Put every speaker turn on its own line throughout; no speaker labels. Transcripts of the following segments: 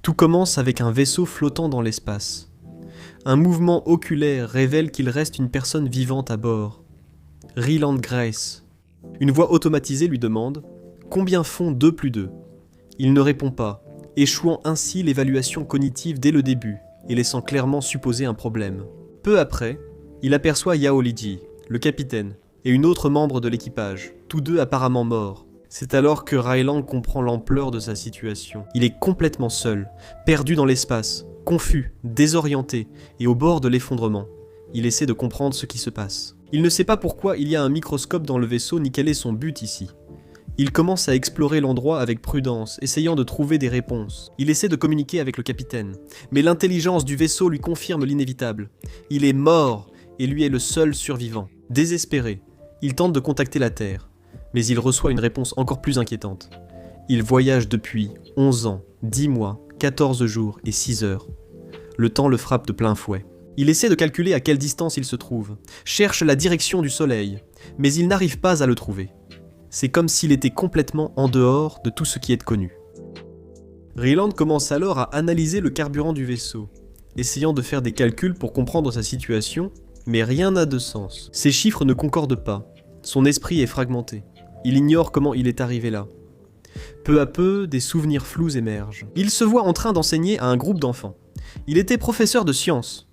Tout commence avec un vaisseau flottant dans l'espace. Un mouvement oculaire révèle qu'il reste une personne vivante à bord. Ryland Grace. Une voix automatisée lui demande « Combien font 2 plus 2 ?» Il ne répond pas, échouant ainsi l'évaluation cognitive dès le début et laissant clairement supposer un problème. Peu après, il aperçoit Yao Liji, le capitaine, et une autre membre de l'équipage, tous deux apparemment morts. C'est alors que Ryland comprend l'ampleur de sa situation. Il est complètement seul, perdu dans l'espace, confus, désorienté et au bord de l'effondrement. Il essaie de comprendre ce qui se passe. Il ne sait pas pourquoi il y a un microscope dans le vaisseau ni quel est son but ici. Il commence à explorer l'endroit avec prudence, essayant de trouver des réponses. Il essaie de communiquer avec le capitaine, mais l'intelligence du vaisseau lui confirme l'inévitable. Il est mort et lui est le seul survivant. Désespéré, il tente de contacter la Terre, mais il reçoit une réponse encore plus inquiétante. Il voyage depuis 11 ans, 10 mois, 14 jours et 6 heures. Le temps le frappe de plein fouet. Il essaie de calculer à quelle distance il se trouve, cherche la direction du soleil, mais il n'arrive pas à le trouver. C'est comme s'il était complètement en dehors de tout ce qui est connu. Ryland commence alors à analyser le carburant du vaisseau, essayant de faire des calculs pour comprendre sa situation, mais rien n'a de sens. Ses chiffres ne concordent pas, son esprit est fragmenté, il ignore comment il est arrivé là. Peu à peu, des souvenirs flous émergent. Il se voit en train d'enseigner à un groupe d'enfants. Il était professeur de sciences.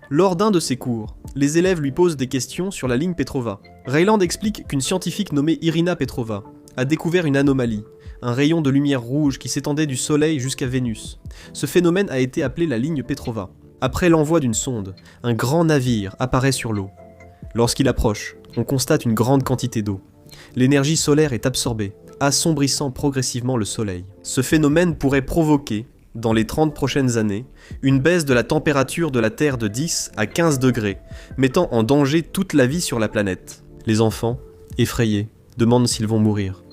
Lors d'un de ses cours, les élèves lui posent des questions sur la ligne Petrova. Ryland explique qu'une scientifique nommée Irina Petrova a découvert une anomalie, un rayon de lumière rouge qui s'étendait du Soleil jusqu'à Vénus. Ce phénomène a été appelé la ligne Petrova. Après l'envoi d'une sonde, un grand navire apparaît sur l'eau. Lorsqu'il approche, on constate une grande quantité d'eau. L'énergie solaire est absorbée, assombrissant progressivement le Soleil. Ce phénomène pourrait provoquer, dans les 30 prochaines années, une baisse de la température de la Terre de 10 à 15 degrés, mettant en danger toute la vie sur la planète. Les enfants, effrayés, demandent s'ils vont mourir.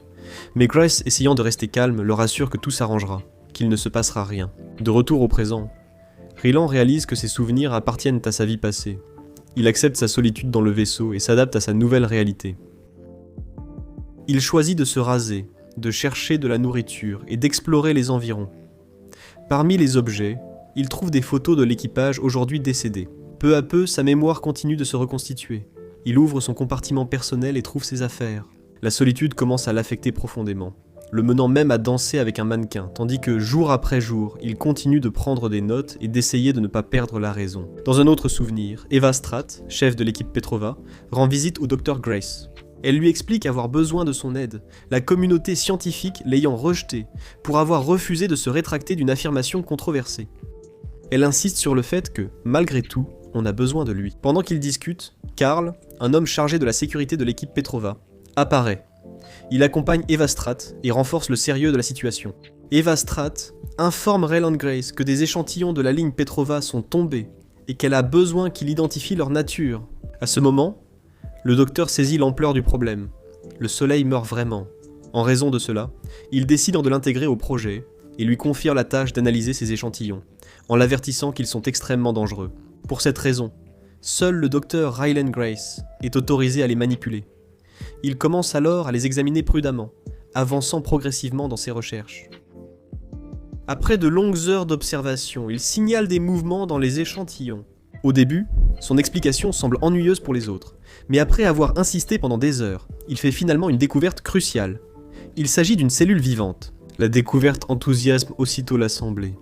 Mais Grace, essayant de rester calme, leur assure que tout s'arrangera, qu'il ne se passera rien. De retour au présent, Ryland réalise que ses souvenirs appartiennent à sa vie passée. Il accepte sa solitude dans le vaisseau et s'adapte à sa nouvelle réalité. Il choisit de se raser, de chercher de la nourriture et d'explorer les environs. Parmi les objets, il trouve des photos de l'équipage aujourd'hui décédé. Peu à peu, sa mémoire continue de se reconstituer. Il ouvre son compartiment personnel et trouve ses affaires. La solitude commence à l'affecter profondément, le menant même à danser avec un mannequin, tandis que jour après jour, il continue de prendre des notes et d'essayer de ne pas perdre la raison. Dans un autre souvenir, Eva Stratt, chef de l'équipe Petrova, rend visite au Dr Grace. Elle lui explique avoir besoin de son aide, la communauté scientifique l'ayant rejeté, pour avoir refusé de se rétracter d'une affirmation controversée. Elle insiste sur le fait que, malgré tout, on a besoin de lui. Pendant qu'ils discutent, Karl, un homme chargé de la sécurité de l'équipe Petrova, apparaît. Il accompagne Eva Stratt et renforce le sérieux de la situation. Eva Stratt informe Ryland Grace que des échantillons de la ligne Petrova sont tombés et qu'elle a besoin qu'il identifie leur nature. À ce moment, le docteur saisit l'ampleur du problème. Le soleil meurt vraiment. En raison de cela, il décide de l'intégrer au projet et lui confie la tâche d'analyser ces échantillons, en l'avertissant qu'ils sont extrêmement dangereux. Pour cette raison, seul le docteur Ryland Grace est autorisé à les manipuler. Il commence alors à les examiner prudemment, avançant progressivement dans ses recherches. Après de longues heures d'observation, il signale des mouvements dans les échantillons. Au début, son explication semble ennuyeuse pour les autres, mais après avoir insisté pendant des heures, il fait finalement une découverte cruciale. Il s'agit d'une cellule vivante. La découverte enthousiasme aussitôt l'assemblée.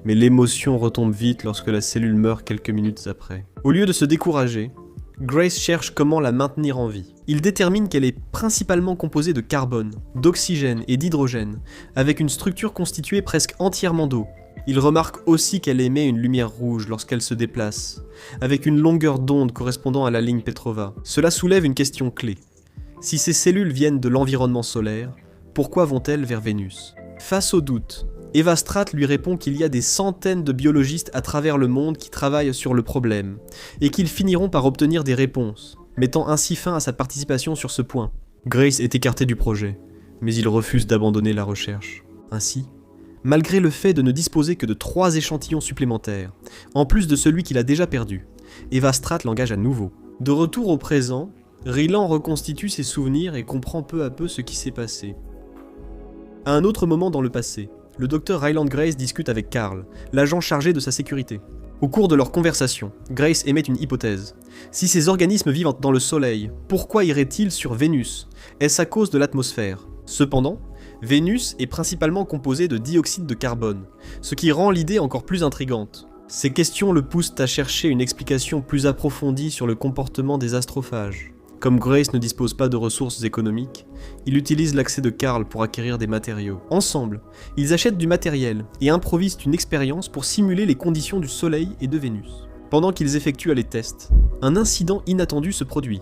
Mais l'émotion retombe vite lorsque la cellule meurt quelques minutes après. Au lieu de se décourager, Grace cherche comment la maintenir en vie. Il détermine qu'elle est principalement composée de carbone, d'oxygène et d'hydrogène, avec une structure constituée presque entièrement d'eau. Il remarque aussi qu'elle émet une lumière rouge lorsqu'elle se déplace, avec une longueur d'onde correspondant à la ligne Petrova. Cela soulève une question clé. Si ces cellules viennent de l'environnement solaire, pourquoi vont-elles vers Vénus ? Face au doute, Eva Stratt lui répond qu'il y a des centaines de biologistes à travers le monde qui travaillent sur le problème, et qu'ils finiront par obtenir des réponses, mettant ainsi fin à sa participation sur ce point. Grace est écarté du projet, mais il refuse d'abandonner la recherche. Ainsi, malgré le fait de ne disposer que de 3 échantillons supplémentaires, en plus de celui qu'il a déjà perdu, Eva Stratt l'engage à nouveau. De retour au présent, Ryland reconstitue ses souvenirs et comprend peu à peu ce qui s'est passé. À un autre moment dans le passé, le docteur Ryland Grace discute avec Carl, l'agent chargé de sa sécurité. Au cours de leur conversation, Grace émet une hypothèse. Si ces organismes vivent dans le Soleil, pourquoi iraient-ils sur Vénus? Est-ce à cause de l'atmosphère? Cependant, Vénus est principalement composée de dioxyde de carbone, ce qui rend l'idée encore plus intrigante. Ces questions le poussent à chercher une explication plus approfondie sur le comportement des astrophages. Comme Grace ne dispose pas de ressources économiques, il utilise l'accès de Carl pour acquérir des matériaux. Ensemble, ils achètent du matériel et improvisent une expérience pour simuler les conditions du Soleil et de Vénus. Pendant qu'ils effectuent les tests, un incident inattendu se produit.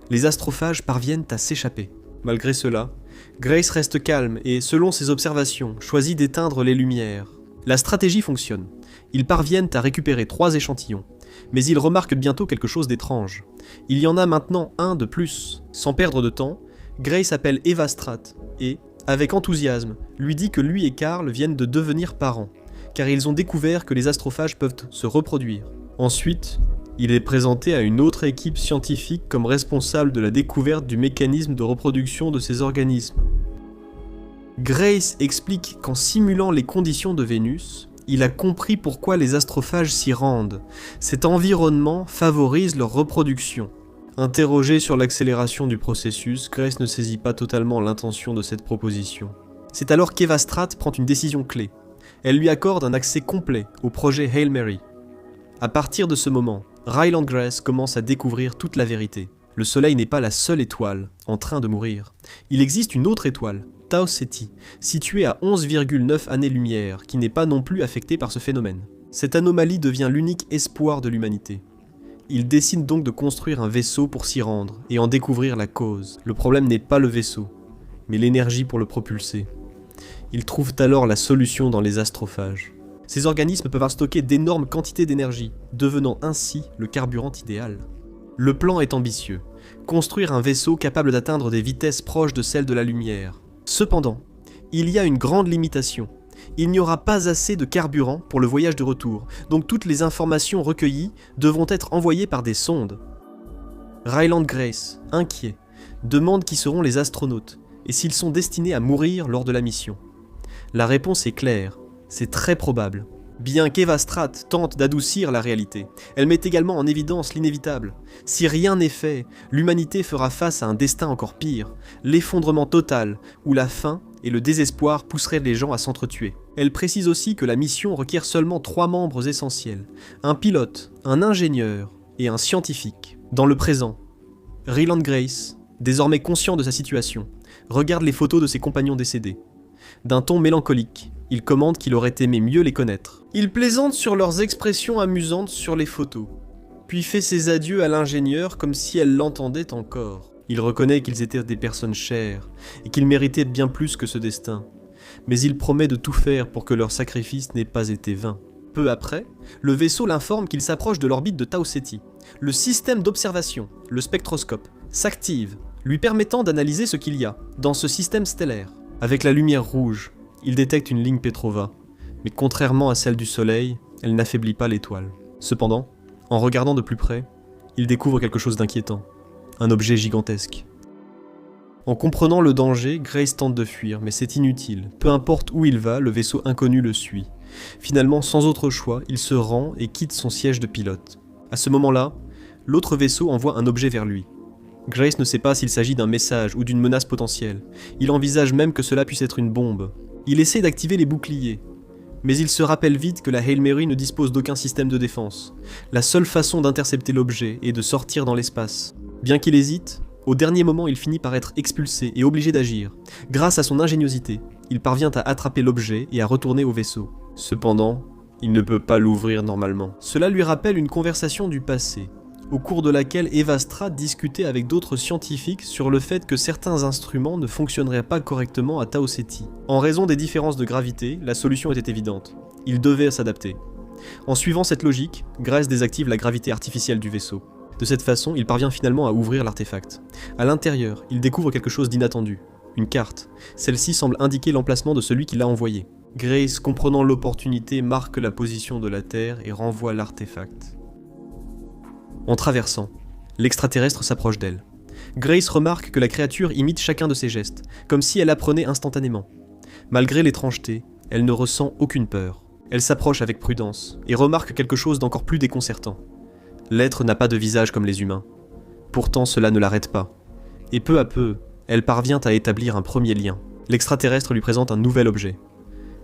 Les astrophages parviennent à s'échapper. Malgré cela, Grace reste calme et, selon ses observations, choisit d'éteindre les lumières. La stratégie fonctionne. Ils parviennent à récupérer 3 échantillons. Mais ils remarquent bientôt quelque chose d'étrange. Il y en a maintenant un de plus. Sans perdre de temps, Grace appelle Eva Stratt et, avec enthousiasme, lui dit que lui et Carl viennent de devenir parents, car ils ont découvert que les astrophages peuvent se reproduire. Ensuite, il est présenté à une autre équipe scientifique comme responsable de la découverte du mécanisme de reproduction de ces organismes. Grace explique qu'en simulant les conditions de Vénus, il a compris pourquoi les astrophages s'y rendent. Cet environnement favorise leur reproduction. Interrogé sur l'accélération du processus, Grace ne saisit pas totalement l'intention de cette proposition. C'est alors qu'Eva Stratt prend une décision clé. Elle lui accorde un accès complet au projet Hail Mary. À partir de ce moment, Ryland Grace commence à découvrir toute la vérité. Le Soleil n'est pas la seule étoile en train de mourir. Il existe une autre étoile, Tau Ceti, située à 11,9 années-lumière, qui n'est pas non plus affectée par ce phénomène. Cette anomalie devient l'unique espoir de l'humanité. Il décide donc de construire un vaisseau pour s'y rendre et en découvrir la cause. Le problème n'est pas le vaisseau, mais l'énergie pour le propulser. Ils trouvent alors la solution dans les astrophages. Ces organismes peuvent stocker d'énormes quantités d'énergie, devenant ainsi le carburant idéal. Le plan est ambitieux, construire un vaisseau capable d'atteindre des vitesses proches de celles de la lumière. Cependant, il y a une grande limitation. Il n'y aura pas assez de carburant pour le voyage de retour, donc toutes les informations recueillies devront être envoyées par des sondes. Ryland Grace, inquiet, demande qui seront les astronautes et s'ils sont destinés à mourir lors de la mission. La réponse est claire, c'est très probable. Bien qu'Eva Stratt tente d'adoucir la réalité, elle met également en évidence l'inévitable. Si rien n'est fait, l'humanité fera face à un destin encore pire, l'effondrement total, où la faim et le désespoir pousseraient les gens à s'entretuer. Elle précise aussi que la mission requiert seulement 3 membres essentiels, un pilote, un ingénieur et un scientifique. Dans le présent, Ryland Grace, désormais conscient de sa situation, regarde les photos de ses compagnons décédés. D'un ton mélancolique, il commande qu'il aurait aimé mieux les connaître. Il plaisante sur leurs expressions amusantes sur les photos, puis fait ses adieux à l'ingénieur comme si elle l'entendait encore. Il reconnaît qu'ils étaient des personnes chères, et qu'ils méritaient bien plus que ce destin. Mais il promet de tout faire pour que leur sacrifice n'ait pas été vain. Peu après, le vaisseau l'informe qu'il s'approche de l'orbite de Tau Ceti. Le système d'observation, le spectroscope, s'active, lui permettant d'analyser ce qu'il y a dans ce système stellaire. Avec la lumière rouge, il détecte une ligne Petrova, mais contrairement à celle du Soleil, elle n'affaiblit pas l'étoile. Cependant, en regardant de plus près, il découvre quelque chose d'inquiétant, un objet gigantesque. En comprenant le danger, Grace tente de fuir, mais c'est inutile. Peu importe où il va, le vaisseau inconnu le suit. Finalement, sans autre choix, il se rend et quitte son siège de pilote. À ce moment-là, l'autre vaisseau envoie un objet vers lui. Grace ne sait pas s'il s'agit d'un message ou d'une menace potentielle. Il envisage même que cela puisse être une bombe. Il essaie d'activer les boucliers, mais il se rappelle vite que la Hail Mary ne dispose d'aucun système de défense. La seule façon d'intercepter l'objet est de sortir dans l'espace. Bien qu'il hésite, au dernier moment il finit par être expulsé et obligé d'agir. Grâce à son ingéniosité, il parvient à attraper l'objet et à retourner au vaisseau. Cependant, il ne peut pas l'ouvrir normalement. Cela lui rappelle une conversation du passé, au cours de laquelle Eva Stratt discutait avec d'autres scientifiques sur le fait que certains instruments ne fonctionneraient pas correctement à Tau Ceti. En raison des différences de gravité, la solution était évidente. Il devait s'adapter. En suivant cette logique, Grace désactive la gravité artificielle du vaisseau. De cette façon, il parvient finalement à ouvrir l'artefact. À l'intérieur, il découvre quelque chose d'inattendu. Une carte. Celle-ci semble indiquer l'emplacement de celui qui l'a envoyé. Grace, comprenant l'opportunité, marque la position de la Terre et renvoie l'artefact. En traversant, l'extraterrestre s'approche d'elle. Grace remarque que la créature imite chacun de ses gestes, comme si elle apprenait instantanément. Malgré l'étrangeté, Elle ne ressent aucune peur. Elle s'approche avec prudence et remarque quelque chose d'encore plus déconcertant. L'être n'a pas de visage comme les humains. Pourtant, cela ne l'arrête pas. Et peu à peu, elle parvient à établir un premier lien. L'extraterrestre lui présente un nouvel objet.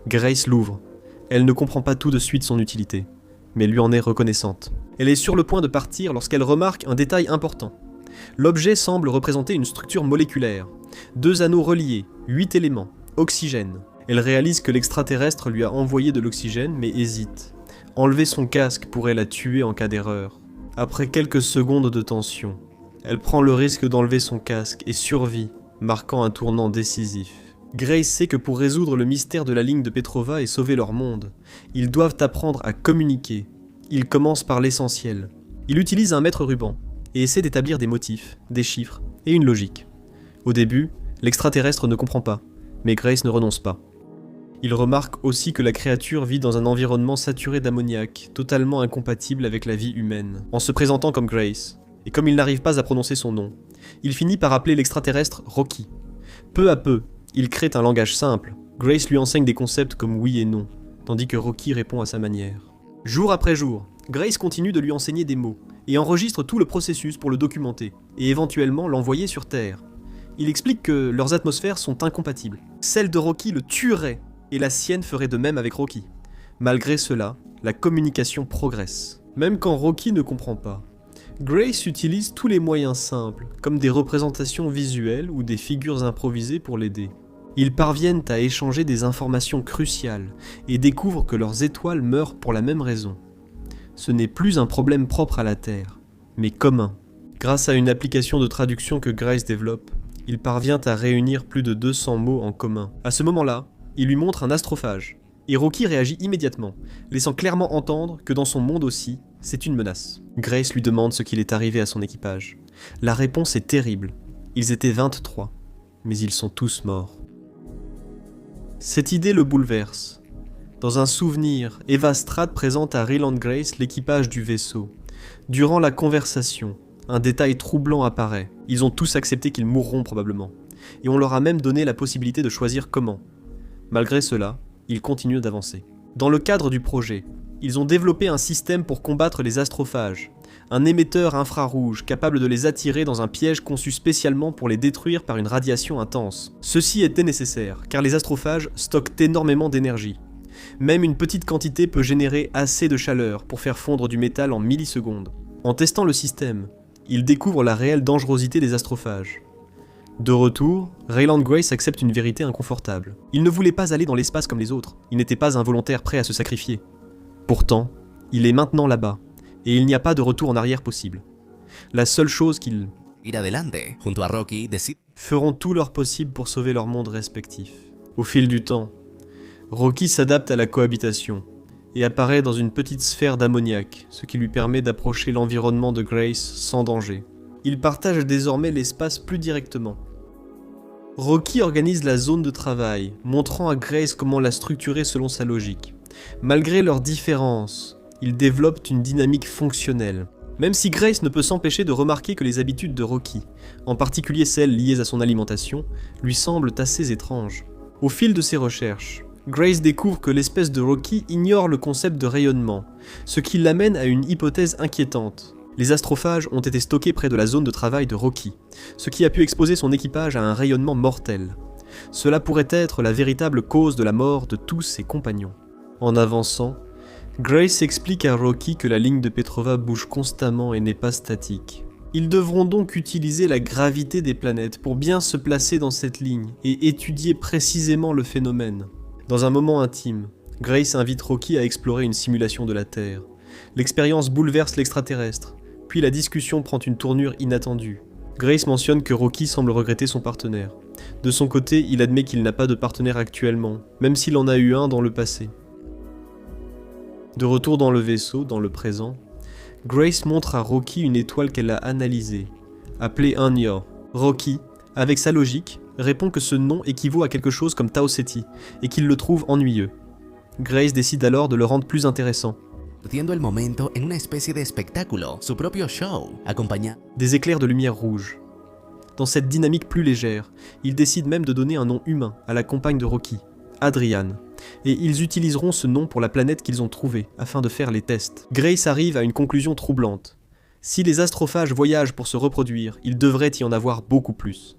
Grace l'ouvre. Elle ne comprend pas tout de suite son utilité, mais lui en est reconnaissante. Elle est sur le point de partir lorsqu'elle remarque un détail important. L'objet semble représenter une structure moléculaire. 2 anneaux reliés, 8 éléments, oxygène. Elle réalise que l'extraterrestre lui a envoyé de l'oxygène, mais hésite. Enlever son casque pourrait la tuer en cas d'erreur. Après quelques secondes de tension, elle prend le risque d'enlever son casque et survit, marquant un tournant décisif. Grace sait que pour résoudre le mystère de la ligne de Petrova et sauver leur monde, ils doivent apprendre à communiquer. Ils commencent par l'essentiel. Il utilise un mètre ruban et essaie d'établir des motifs, des chiffres et une logique. Au début, l'extraterrestre ne comprend pas, mais Grace ne renonce pas. Il remarque aussi que la créature vit dans un environnement saturé d'ammoniac, totalement incompatible avec la vie humaine. En se présentant comme Grace, et comme il n'arrive pas à prononcer son nom, il finit par appeler l'extraterrestre Rocky. Peu à peu, il crée un langage simple. Grace lui enseigne des concepts comme oui et non, tandis que Rocky répond à sa manière. Jour après jour, Grace continue de lui enseigner des mots, et enregistre tout le processus pour le documenter, et éventuellement l'envoyer sur Terre. Il explique que leurs atmosphères sont incompatibles. Celle de Rocky le tuerait, et la sienne ferait de même avec Rocky. Malgré cela, la communication progresse. Même quand Rocky ne comprend pas, Grace utilise tous les moyens simples, comme des représentations visuelles ou des figures improvisées pour l'aider. Ils parviennent à échanger des informations cruciales et découvrent que leurs étoiles meurent pour la même raison. Ce n'est plus un problème propre à la Terre, mais commun. Grâce à une application de traduction que Grace développe, il parvient à réunir plus de 200 mots en commun. À ce moment-là, il lui montre un astrophage, et Rocky réagit immédiatement, laissant clairement entendre que dans son monde aussi, c'est une menace. Grace lui demande ce qu'il est arrivé à son équipage. La réponse est terrible. Ils étaient 23, mais ils sont tous morts. Cette idée le bouleverse. Dans un souvenir, Eva Strad présente à Ryland Grace l'équipage du vaisseau. Durant la conversation, un détail troublant apparaît. Ils ont tous accepté qu'ils mourront probablement, et on leur a même donné la possibilité de choisir comment. Malgré cela, ils continuent d'avancer. Dans le cadre du projet, ils ont développé un système pour combattre les astrophages, un émetteur infrarouge capable de les attirer dans un piège conçu spécialement pour les détruire par une radiation intense. Ceci était nécessaire, car les astrophages stockent énormément d'énergie. Même une petite quantité peut générer assez de chaleur pour faire fondre du métal en millisecondes. En testant le système, ils découvrent la réelle dangerosité des astrophages. De retour, Ryland Grace accepte une vérité inconfortable. Il ne voulait pas aller dans l'espace comme les autres. Il n'était pas un volontaire prêt à se sacrifier. Pourtant, il est maintenant là-bas, et il n'y a pas de retour en arrière possible. La seule chose qu'ils feront tout leur possible pour sauver leur monde respectif. Au fil du temps, Rocky s'adapte à la cohabitation et apparaît dans une petite sphère d'ammoniac, ce qui lui permet d'approcher l'environnement de Grace sans danger. Ils partagent désormais l'espace plus directement. Rocky organise la zone de travail, montrant à Grace comment la structurer selon sa logique. Malgré leurs différences, ils développent une dynamique fonctionnelle. Même si Grace ne peut s'empêcher de remarquer que les habitudes de Rocky, en particulier celles liées à son alimentation, lui semblent assez étranges. Au fil de ses recherches, Grace découvre que l'espèce de Rocky ignore le concept de rayonnement, ce qui l'amène à une hypothèse inquiétante. Les astrophages ont été stockés près de la zone de travail de Rocky, ce qui a pu exposer son équipage à un rayonnement mortel. Cela pourrait être la véritable cause de la mort de tous ses compagnons. En avançant, Grace explique à Rocky que la ligne de Petrova bouge constamment et n'est pas statique. Ils devront donc utiliser la gravité des planètes pour bien se placer dans cette ligne et étudier précisément le phénomène. Dans un moment intime, Grace invite Rocky à explorer une simulation de la Terre. L'expérience bouleverse l'extraterrestre, puis la discussion prend une tournure inattendue. Grace mentionne que Rocky semble regretter son partenaire. De son côté, il admet qu'il n'a pas de partenaire actuellement, même s'il en a eu un dans le passé. De retour dans le vaisseau, dans le présent, Grace montre à Rocky une étoile qu'elle a analysée, appelée Anya. Rocky, avec sa logique, répond que ce nom équivaut à quelque chose comme Tau Ceti, et qu'il le trouve ennuyeux. Grace décide alors de le rendre plus intéressant. Des éclairs de lumière rouge. Dans cette dynamique plus légère, il décide même de donner un nom humain à la compagne de Rocky, Adriane, et ils utiliseront ce nom pour la planète qu'ils ont trouvée, afin de faire les tests. Grace arrive à une conclusion troublante. Si les astrophages voyagent pour se reproduire, il devrait y en avoir beaucoup plus.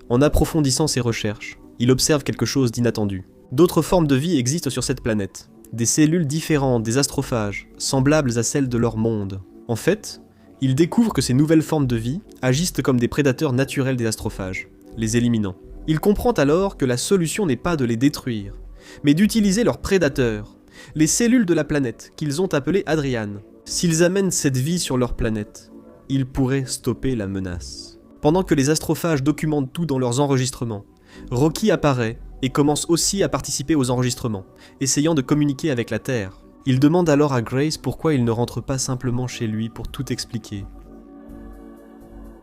En approfondissant ses recherches, il observe quelque chose d'inattendu. D'autres formes de vie existent sur cette planète. Des cellules différentes des astrophages, semblables à celles de leur monde. En fait, il découvre que ces nouvelles formes de vie agissent comme des prédateurs naturels des astrophages, les éliminant. Il comprend alors que la solution n'est pas de les détruire, mais d'utiliser leurs prédateurs, les cellules de la planète qu'ils ont appelées Adrian. S'ils amènent cette vie sur leur planète, ils pourraient stopper la menace. Pendant que les astrophages documentent tout dans leurs enregistrements, Rocky apparaît et commence aussi à participer aux enregistrements, essayant de communiquer avec la Terre. Il demande alors à Grace pourquoi il ne rentre pas simplement chez lui pour tout expliquer.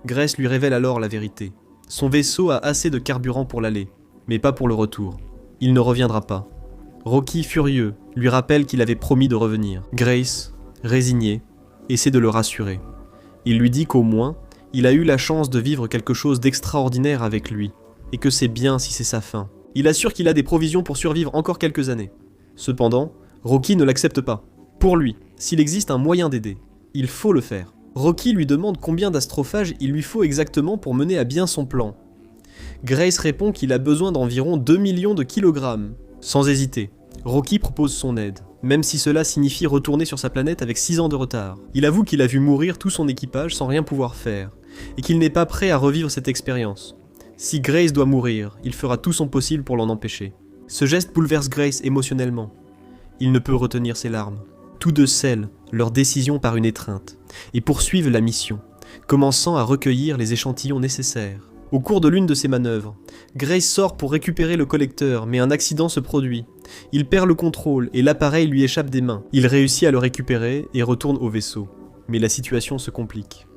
Grace lui révèle alors la vérité. Son vaisseau a assez de carburant pour l'aller, mais pas pour le retour. Il ne reviendra pas. Rocky, furieux, lui rappelle qu'il avait promis de revenir. Grace, résignée, essaie de le rassurer. Il lui dit qu'au moins, il a eu la chance de vivre quelque chose d'extraordinaire avec lui, et que c'est bien si c'est sa fin. Il assure qu'il a des provisions pour survivre encore quelques années. Cependant, Rocky ne l'accepte pas. Pour lui, s'il existe un moyen d'aider, il faut le faire. Rocky lui demande combien d'astrophages il lui faut exactement pour mener à bien son plan. Grace répond qu'il a besoin d'environ 2 millions de kilogrammes. Sans hésiter, Rocky propose son aide, même si cela signifie retourner sur sa planète avec 6 ans de retard. Il avoue qu'il a vu mourir tout son équipage sans rien pouvoir faire, et qu'il n'est pas prêt à revivre cette expérience. Si Grace doit mourir, il fera tout son possible pour l'en empêcher. Ce geste bouleverse Grace émotionnellement. Il ne peut retenir ses larmes. Tous deux scellent leur décision par une étreinte et poursuivent la mission, commençant à recueillir les échantillons nécessaires. Au cours de l'une de ces manœuvres, Grace sort pour récupérer le collecteur, mais un accident se produit. Il perd le contrôle et l'appareil lui échappe des mains. Il réussit à le récupérer et retourne au vaisseau. Mais la situation se complique.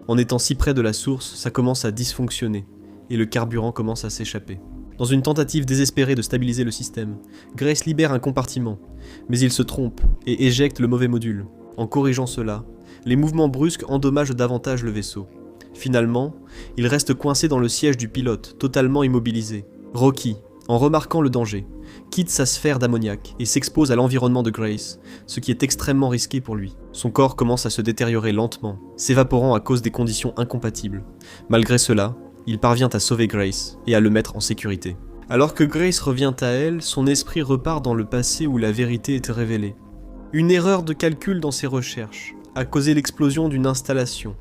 En étant si près de la source, ça commence à dysfonctionner, et le carburant commence à s'échapper. Dans une tentative désespérée de stabiliser le système, Grace libère un compartiment, mais il se trompe et éjecte le mauvais module. En corrigeant cela, les mouvements brusques endommagent davantage le vaisseau. Finalement, il reste coincé dans le siège du pilote, totalement immobilisé. Rocky, en remarquant le danger, quitte sa sphère d'ammoniac et s'expose à l'environnement de Grace, ce qui est extrêmement risqué pour lui. Son corps commence à se détériorer lentement, s'évaporant à cause des conditions incompatibles. Malgré cela, il parvient à sauver Grace et à le mettre en sécurité. Alors que Grace revient à elle, son esprit repart dans le passé où la vérité est révélée. Une erreur de calcul dans ses recherches a causé l'explosion d'une installation,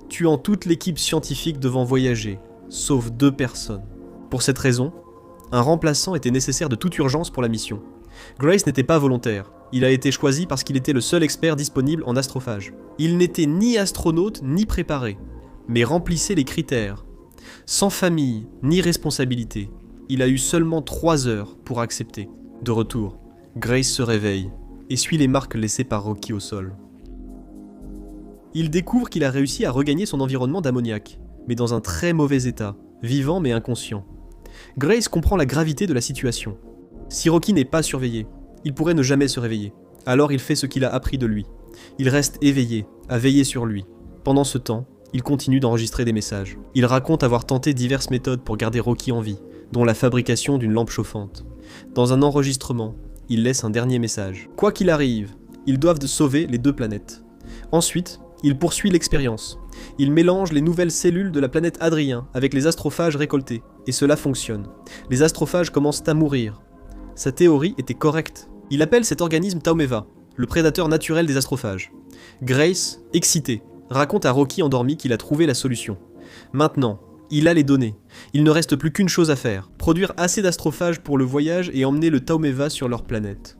tuant toute l'équipe scientifique devant voyager, sauf 2 personnes. Pour cette raison, un remplaçant était nécessaire de toute urgence pour la mission. Grace n'était pas volontaire, il a été choisi parce qu'il était le seul expert disponible en astrophage. Il n'était ni astronaute ni préparé, mais remplissait les critères. Sans famille ni responsabilité, il a eu seulement 3 heures pour accepter. De retour, Grace se réveille et suit les marques laissées par Rocky au sol. Il découvre qu'il a réussi à regagner son environnement d'ammoniac, mais dans un très mauvais état, vivant mais inconscient. Grace comprend la gravité de la situation. Si Rocky n'est pas surveillé, il pourrait ne jamais se réveiller. Alors il fait ce qu'il a appris de lui. Il reste éveillé, à veiller sur lui. Pendant ce temps, il continue d'enregistrer des messages. Il raconte avoir tenté diverses méthodes pour garder Rocky en vie, dont la fabrication d'une lampe chauffante. Dans un enregistrement, il laisse un dernier message. Quoi qu'il arrive, ils doivent sauver les 2 planètes. Ensuite, il poursuit l'expérience. Il mélange les nouvelles cellules de la planète Adrien avec les astrophages récoltés, et cela fonctionne. Les astrophages commencent à mourir. Sa théorie était correcte. Il appelle cet organisme Taumeva, le prédateur naturel des astrophages. Grace, excitée, raconte à Rocky endormi qu'il a trouvé la solution. Maintenant, il a les données. Il ne reste plus qu'une chose à faire, produire assez d'astrophages pour le voyage et emmener le Taumeva sur leur planète.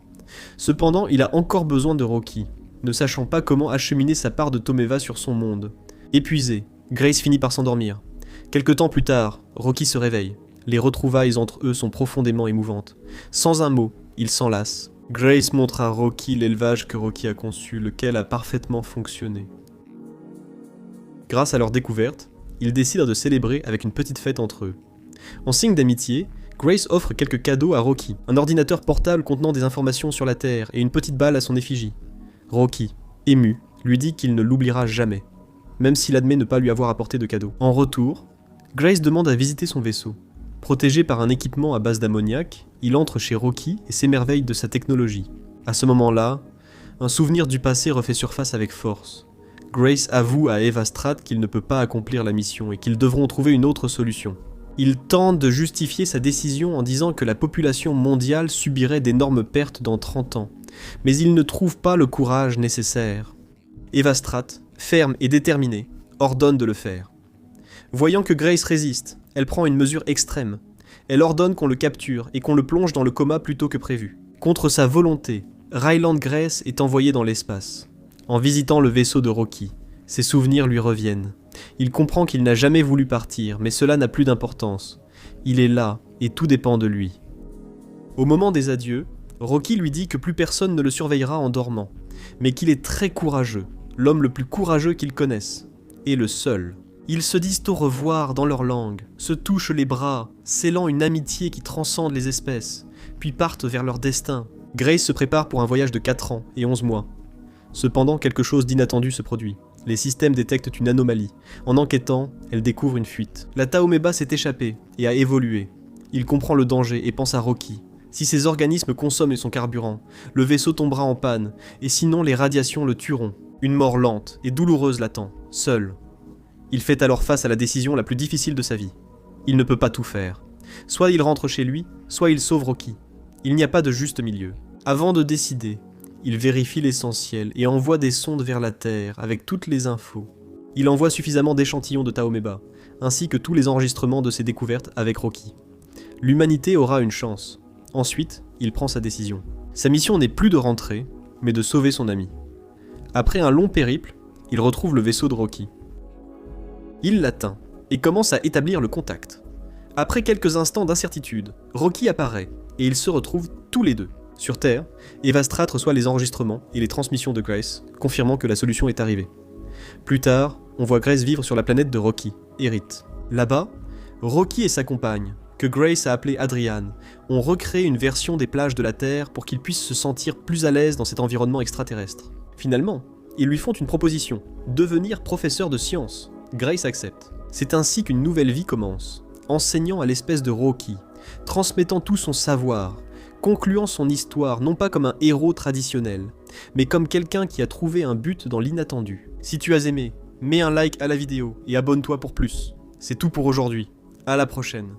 Cependant, il a encore besoin de Rocky, ne sachant pas comment acheminer sa part de Taumeva sur son monde. Épuisé, Grace finit par s'endormir. Quelque temps plus tard, Rocky se réveille. Les retrouvailles entre eux sont profondément émouvantes. Sans un mot, ils s'enlacent. Grace montre à Rocky l'élevage que Rocky a conçu, lequel a parfaitement fonctionné. Grâce à leur découverte, ils décident de célébrer avec une petite fête entre eux. En signe d'amitié, Grace offre quelques cadeaux à Rocky, un ordinateur portable contenant des informations sur la Terre et une petite balle à son effigie. Rocky, ému, lui dit qu'il ne l'oubliera jamais, même s'il admet ne pas lui avoir apporté de cadeau. En retour, Grace demande à visiter son vaisseau. Protégé par un équipement à base d'ammoniac, il entre chez Rocky et s'émerveille de sa technologie. À ce moment-là, un souvenir du passé refait surface avec force. Grace avoue à Eva Stratt qu'il ne peut pas accomplir la mission et qu'ils devront trouver une autre solution. Il tente de justifier sa décision en disant que la population mondiale subirait d'énormes pertes dans 30 ans, mais il ne trouve pas le courage nécessaire. Eva Stratt, ferme et déterminée, ordonne de le faire. Voyant que Grace résiste, elle prend une mesure extrême. Elle ordonne qu'on le capture et qu'on le plonge dans le coma plus tôt que prévu. Contre sa volonté, Ryland Grace est envoyé dans l'espace. En visitant le vaisseau de Rocky, ses souvenirs lui reviennent. Il comprend qu'il n'a jamais voulu partir, mais cela n'a plus d'importance. Il est là, et tout dépend de lui. Au moment des adieux, Rocky lui dit que plus personne ne le surveillera en dormant, mais qu'il est très courageux, l'homme le plus courageux qu'il connaisse, et le seul. Ils se disent au revoir dans leur langue, se touchent les bras, scellant une amitié qui transcende les espèces, puis partent vers leur destin. Grace se prépare pour un voyage de 4 ans et 11 mois. Cependant, quelque chose d'inattendu se produit. Les systèmes détectent une anomalie. En enquêtant, elle découvre une fuite. La Taomeba s'est échappée et a évolué. Il comprend le danger et pense à Rocky. Si ces organismes consomment son carburant, le vaisseau tombera en panne, et sinon les radiations le tueront. Une mort lente et douloureuse l'attend, seul. Il fait alors face à la décision la plus difficile de sa vie. Il ne peut pas tout faire. Soit il rentre chez lui, soit il sauve Rocky. Il n'y a pas de juste milieu. Avant de décider, il vérifie l'essentiel et envoie des sondes vers la Terre avec toutes les infos. Il envoie suffisamment d'échantillons de Taomeba, ainsi que tous les enregistrements de ses découvertes avec Rocky. L'humanité aura une chance. Ensuite, il prend sa décision. Sa mission n'est plus de rentrer, mais de sauver son ami. Après un long périple, il retrouve le vaisseau de Rocky. Il l'atteint et commence à établir le contact. Après quelques instants d'incertitude, Rocky apparaît et ils se retrouvent tous les deux. Sur Terre, Eva Stratt reçoit les enregistrements et les transmissions de Grace, confirmant que la solution est arrivée. Plus tard, on voit Grace vivre sur la planète de Rocky, Erit. Là-bas, Rocky et sa compagne, que Grace a appelée Adriane, ont recréé une version des plages de la Terre pour qu'il puisse se sentir plus à l'aise dans cet environnement extraterrestre. Finalement, ils lui font une proposition, devenir professeur de sciences. Grace accepte. C'est ainsi qu'une nouvelle vie commence, enseignant à l'espèce de Rocky, transmettant tout son savoir, concluant son histoire non pas comme un héros traditionnel, mais comme quelqu'un qui a trouvé un but dans l'inattendu. Si tu as aimé, mets un like à la vidéo et abonne-toi pour plus. C'est tout pour aujourd'hui. À la prochaine.